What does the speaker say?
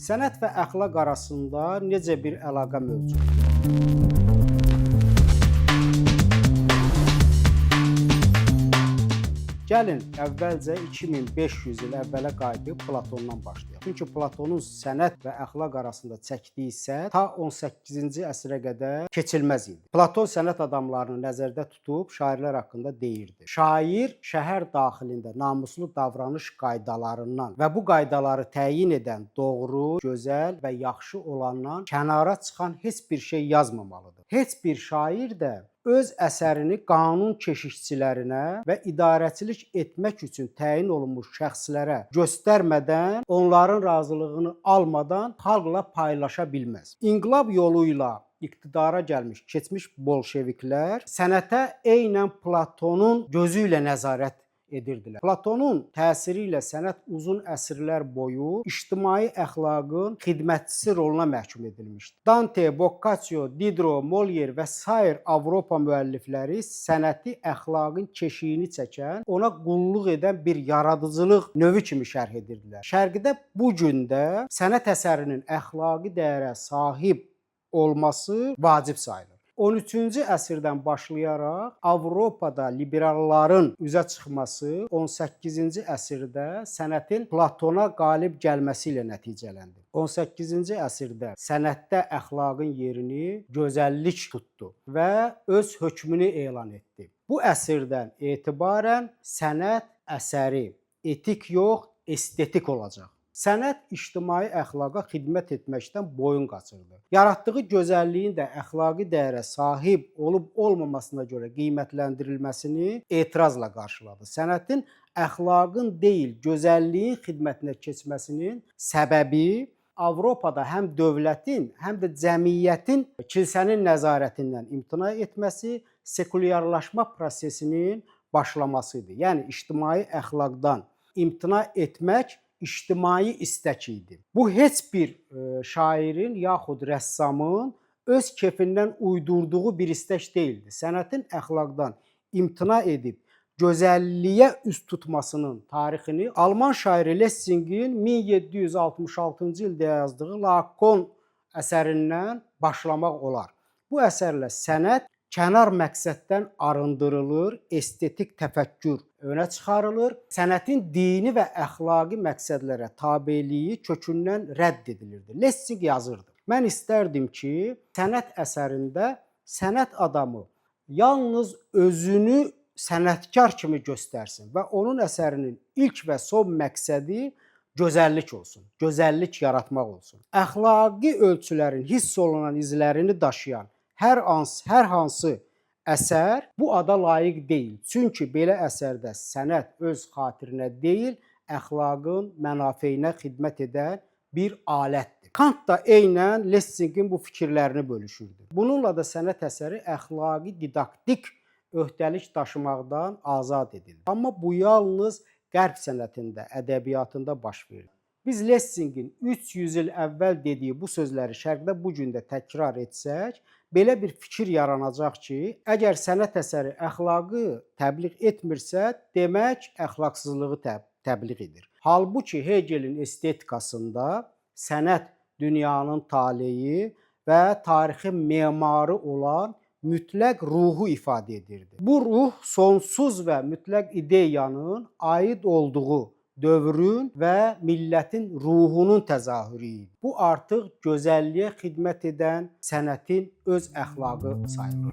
Sənət və əxlaq arasında necə bir əlaqə mövcuddur? Gəlin əvvəlcə 2500 il əvvələ qayıdıb Platondan başlayaq. Çünki Platonun sənət və əxlaq arasında çəkdiyi sədd ta 18-ci əsrə qədər keçilməz idi. Platon sənət adamlarını nəzərdə tutub şairlər haqqında deyirdi. Şair şəhər daxilində namuslu davranış qaydalarından və bu qaydaları təyin edən doğru, gözəl və yaxşı olandan kənara çıxan heç bir şey yazmamalıdır. Heç bir şair də öz əsərini qanun keşikçilərinə və idarəçilik etmək üçün təyin olunmuş şəxslərə göstərmədən, onların razılığını almadan xalqla paylaşa bilməz. İnqilab yolu ilə iqtidara gəlmiş keçmiş bolşeviklər sənətə eynən Platonun gözü ilə nəzarət edirdilər. Platonun təsiri ilə sənət uzun əsrlər boyu ictimai əxlaqın xidmətçisi roluna məhkum edilmişdir. Dante, Boccaccio, Diderot, Molière və sair Avropa müəllifləri sənəti əxlaqın keşiyini çəkən, ona qulluq edən bir yaradıcılıq növü kimi şərh edirdilər. Şərqdə bu gün də sənət əsərinin əxlaqi dəyərə sahib olması vacib sayılır. 13-cü əsrdən başlayaraq Avropada liberalların üzə çıxması 18-ci əsrdə sənətin Platona qalib gəlməsi ilə nəticələndi. 18-ci əsrdə sənətdə əxlaqın yerini gözəllik tutdu və öz hökmünü elan etdi. Bu əsrdən etibarən sənət əsəri etik yox, estetik olacaq. Sənət ictimai əxlaqa xidmət etməkdən boyun qaçırdı. Yaratdığı gözəlliyin də əxlaqi dəyərə sahib olub-olmamasına görə qiymətləndirilməsini etirazla qarşıladı. Sənətin əxlaqın deyil, gözəlliyin xidmətinə keçməsinin səbəbi Avropada həm dövlətin, həm də cəmiyyətin kilsənin nəzarətindən imtina etməsi, sekulyarlaşma prosesinin başlaması idi. Yəni ictimai əxlaqdan imtina etmək ictimai istək idi. Bu heç bir şairin yaxud rəssamın öz kefindən uydurduğu bir istək deyildi. Sənətin əxlaqdan imtina edib gözəlliyə üz tutmasının tarixini Alman şairi Lessingin 1766-cı ildə yazdığı Laokoon əsərindən başlamaq olar. Bu əsərlə sənət kənar məqsəddən arındırılır, estetik təfəkkür önə çıxarılır, sənətin dini və əxlaqi məqsədlərə tabeliyi kökündən rədd edilirdi. Lessing yazırdı. Mən istərdim ki, sənət əsərində sənət adamı yalnız özünü sənətkar kimi göstərsin və onun əsərinin ilk və son məqsədi gözəllik olsun, gözəllik yaratmaq olsun. Əxlaqi ölçülərin hiss olunan izlərini daşıyan hər hansı əsər bu ada layiq deyil. Çünki belə əsərdə sənət öz xatirinə deyil, əxlaqın mənafeyinə xidmət edən bir alətdir. Kant da eynən Lessingin bu fikirlərini bölüşürdü. Bununla da sənət əsəri əxlaqi didaktik öhdəlik daşımaqdan azad edildi. Amma bu yalnız qərb sənətində, ədəbiyyatında baş verir. Biz Lessingin 300 il əvvəl dediyi bu sözləri şərqdə bu gün də təkrar etsək, belə bir fikir yaranacaq ki, əgər sənət əsəri əxlaqı təbliğ etmirsə, demək əxlaqsızlığı təbliğ edir. Halbuki Hegelin estetikasında sənət dünyanın taleyi və tarixin memarı olan mütləq ruhu ifadə edirdi. Bu ruh sonsuz və mütləq ideyanın aid olduğu dövrün və millətin ruhunun təzahürü idi. Bu artıq gözəlliyə xidmət edən sənətin öz əxlaqı sayılır.